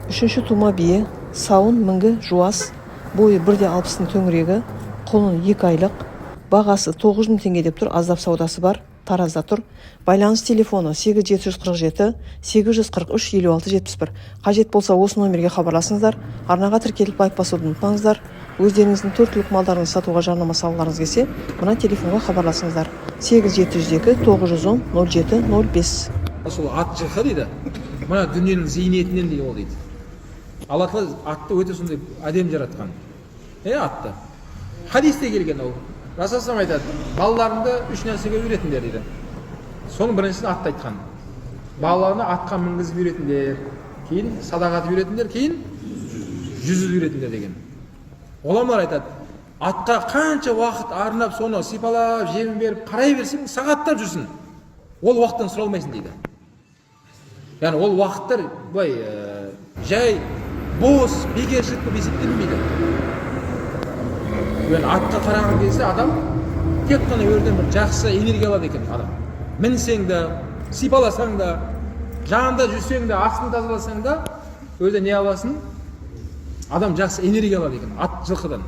Үшінші тума бие, сауын мінгі жуас, бойы 1,60 төңірегі, құны 2 айлық, бағасы 9.000 теңге деп тұр, аздап саудасы бар, таразда тұр. Байланыс телефоны 8747 843 5671. Қажет болса осы номерге хабарласыңыздар. Арнаға тіркеліп лайк басуды ұмытпаңыздар. Өздеріңіздің 4 түлік малдарыңызды сатуға жарнама салғыларыңыз келсе, мына телефонға хабарласыңыздар. 8702 910 0705. Сол ат жылқы дейді. Мына дүниенің зейнетінен дейді ол дейді. Алла Тағала атты өте сондай әдемі жаратқан. Атты. Хадисте келген ол. Расулullah айтады, балаларыңды 3 нәрсеге үйретіңдер дейді. Соның біріншісін атты айтқан. Балаларына атқа мінгізіп үйретіңдер, кейін садақ атып үйретіңдер, кейін жүзіп үйретіңдер деген. Ғұламалар айтады, атқа қанша уақыт арнап, соны сипалап, жемін беріп, қарай берсең, сағаттап жүрсің. Ол уақыттан сұралмайсың дейді. Яғни ол уақыттар былай жай бос, бекершілік болып есептелмейді. Атқа қараған кезде адам тек қана өрден бір жақсы энергия алады екен адам. Мінсең де, сипаласаң да, жанында жүрсең де, астын тазаласаң да, өзі не аласың? Адам жақсы энергия алады екен ат жылқыдан.